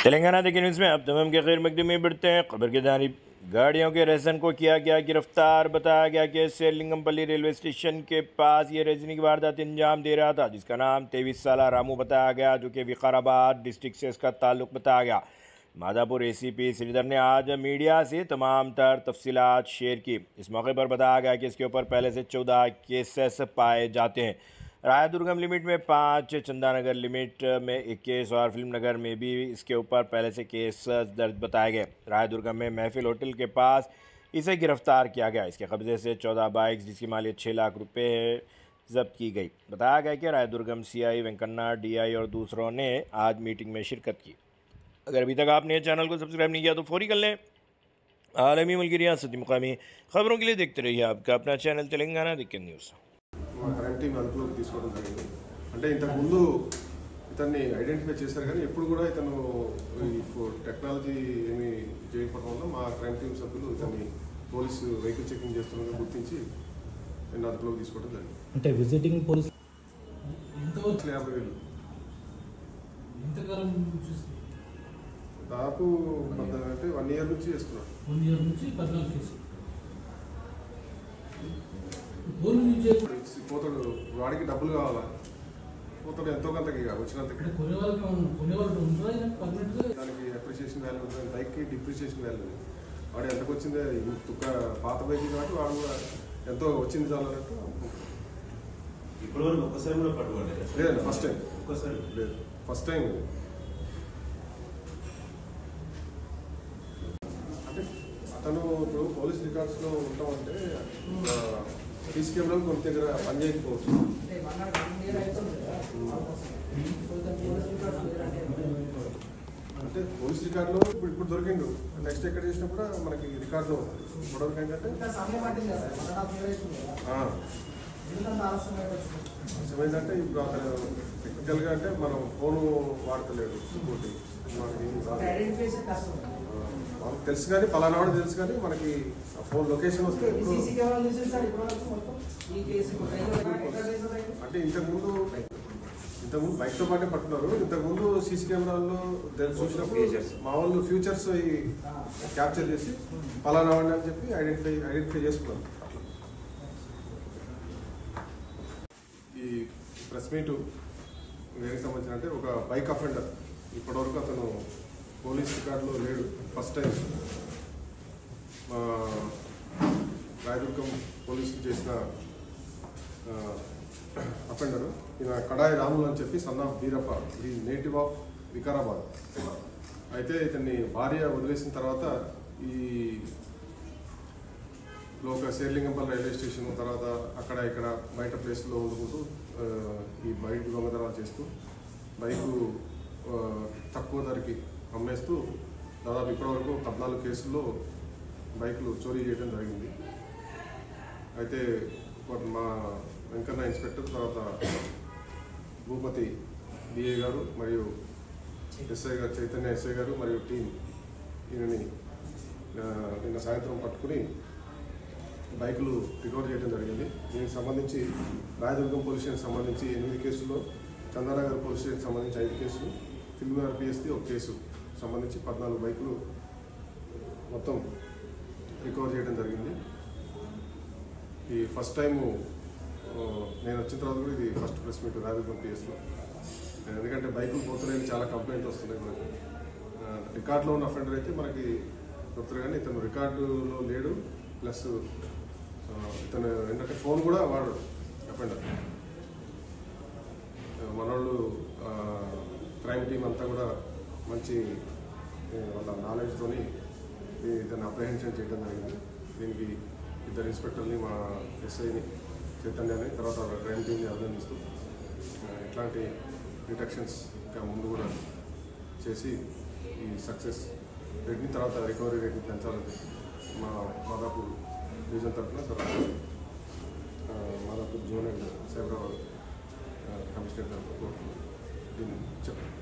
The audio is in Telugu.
तेलंगाना देखिए न्यूज़ में अब तमाम के खैर मकदमे बढ़ते हैं। खबर की जानिब गाड़ियों के रेजन को किया गया गिरफ्तार। बताया गया कि शेरलिंगमपल्ली रेलवे स्टेशन के पास ये रेजनी की वारदात अंजाम दे रहा था, जिसका नाम 23 साला रामू बताया गया, जो कि विकाराबाद डिस्ट्रिक्ट से इसका ताल्लुक बताया गया। माधापुर एसीपी श्रीधर ने आज मीडिया से तमाम तर तफसीलात शेयर की। इस मौके पर बताया गया कि इसके ऊपर पहले से 14 केसेस पाए जाते हैं। रायदुर्गम लिमिट में 5, चंदानगर लिमिट में 21 और फिल्म नगर में भी इसके ऊपर पहले से केस दर्ज बताए गए। रायदुर्गम में महफिल होटल के पास इसे गिरफ्तार किया गया। इसके कब्जे से 14 बाइक्स जिसकी मालियत 6 लाख रुपए जब्त की गई। बताया गया कि रायदुर्गम सीआई वेंकन्ना, डीआई और दूसरों ने आज मीटिंग में शिरकत की। अगर अभी तक आपने चैनल को सब्सक्राइब नहीं किया तो फौरी कर लें। आलमी मुल्की रियासती मुकामी खबरों के लिए देखते रहिए आपका अपना चैनल तेलंगाना दिक्कत न्यूज़। క్రైమ్ టీమ్ అదుపులోకి తీసుకోవడం జరిగింది. అంటే ఇంతకుముందు ఇతన్ని ఐడెంటిఫై చేశారు, కానీ ఎప్పుడు కూడా ఇతను ఈ టెక్నాలజీ ఏమి చేయకపోవడం వల్ల మా క్రైమ్ టీమ్ సభ్యులు ఇతన్ని పోలీసు వెహికల్ చెకింగ్ చేస్తున్నగా గుర్తించి నిన్న అదుపులోకి తీసుకోవడం జరిగింది. అంటే విజిటింగ్ పోలీస్ 50,000 దాదాపు అంటే 1 ఇయర్ నుంచి చేస్తున్నాడు. 1 ఇయర్ నుంచి 14 కేసు పోతాడు. వాడికి డబ్బులు కావాలా, పోతాడు ఎంతో కొంతకి వచ్చినంత. దానికి అప్రిషియేషన్ వాల్యూ ఉంటుంది, బైక్కి డిప్రిషియేషన్ వాల్యూ ఉంది. వాడు ఎంతకు వచ్చిందే పాత బైక్ కాబట్టి వాడు కూడా ఎంతో వచ్చింది చాలన్నట్టు. ఇప్పటివరకు ఒక్కసారి కూడా పట్టుకోలేదు. లేదండి, ఫస్ట్ టైం. ఒక్కసారి లేదు, ఫస్ట్ టైం. అంటే అతను ఇప్పుడు పోలీస్ రికార్డ్స్లో ఉంటామంటే సీసీ కెమెరాలు కొన్ని దగ్గర పనిచేయకపోవచ్చు. అంటే పోలీస్ రికార్డులో ఇప్పుడు దొరికిండు, నెక్స్ట్ ఎక్కడ చేసినా కూడా మనకి రికార్డులో వస్తుంది. ఇప్పటివరకు ఏంటంటే ఏమైందంటే ఇప్పుడు అతను టెక్నికల్గా అంటే మనం ఫోను వాడతలేడు. ఇంకోటి వాళ్ళకి తెలుసు కానీ పలానా వాడు తెలుసు కానీ మనకి ఫోన్ లొకేషన్ వస్తే అంటే ఇంతకుముందు బైక్తో పాటే పట్టున్నారు. ఇంతకుముందు సీసీ కెమెరాల్లో చూసినప్పుడు మా వాళ్ళు ఫ్యూచర్స్ క్యాప్చర్ చేసి పలానా వాడిని అని చెప్పి ఐడెంటిఫై చేసుకున్నారు. ఈ ప్రెస్ మీటు దేనికి సంబంధించిన అంటే ఒక బైక్ అఫెండర్ ఇప్పటివరకు అతను పోలీస్ రికార్డులో లేడు. ఫస్ట్ టైం మా రాయదుర్గం పోలీసులు చేసిన అఫెండరు. ఈయన కడాయి రాములు అని చెప్పి సన్ ఆఫ్ బీరప్ప, ఈ నేటివ్ ఆఫ్ వికారాబాద్. అయితే ఇతన్ని భార్య వదిలేసిన తర్వాత ఈ శేర్లింగంపల్లి రైల్వే స్టేషన్ తర్వాత అక్కడ ఇక్కడ బయట ప్లేస్లో వండుకుంటూ ఈ బైక్ దొంగతనాలు చేస్తూ బైకు తక్కువ ధరకి అమ్మేస్తూ దాదాపు ఇప్పటివరకు 14 కేసుల్లో బైకులు చోరీ చేయడం జరిగింది. అయితే మా వెంకన్న ఇన్స్పెక్టర్, తర్వాత భూపతి డిఏ గారు మరియు ఎస్ఐ గారు, చైతన్య ఎస్ఐ గారు మరియు టీం ఈయనని నిన్న సాయంత్రం పట్టుకుని బైకులు రికవర్ చేయడం జరిగింది. దీనికి సంబంధించి రాయదుర్గం పోలీస్ స్టేషన్కి సంబంధించి 8 కేసుల్లో, చందానగర్ పోలీస్ స్టేషన్కి సంబంధించి 5 కేసులు, ఫిల్మ్ నగర్ పిఎస్కి 1 కేసు సంబంధించి 14 బైకులు మొత్తం రికవర్ చేయడం జరిగింది. ఈ ఫస్ట్ టైము నేను వచ్చిన తర్వాత కూడా ఇది ఫస్ట్ ప్రెస్ మీట్ రాయదుర్గం పిఎస్లో. ఎందుకంటే బైకులు పోతున్నాయని చాలా కంప్లైంట్ వస్తున్నాయి మనకి. రికార్డులో ఉన్న అఫెండర్ అయితే మనకి దొరుకుతారు, కానీ ఇతను రికార్డులో లేడు. ప్లస్ ఇతను ఏంటంటే ఫోన్ కూడా వాడు అఫెండర్. మనోళ్ళు క్రైమ్ టీం అంతా కూడా మంచి వాళ్ళ నాలెడ్జ్తోని ఇతను అప్రహెన్షన్ చేయడం జరిగింది. దీనికి 2 ఇన్స్పెక్టర్ని, మా ఎస్ఐని చైతన్యాన్ని, తర్వాత క్రైమ్ టీంని అభినందిస్తూ ఇట్లాంటి డిటెక్షన్స్ ఇంకా ముందు కూడా చేసి ఈ సక్సెస్ రేట్ని, తర్వాత రికవరీ రేట్ని పెంచాలని మా మాదాపూర్ డివిజన్ తరఫున, తర్వాత Madhapur zone and Cyberabad commissioner తరఫున దీన్ని చెప్పండి.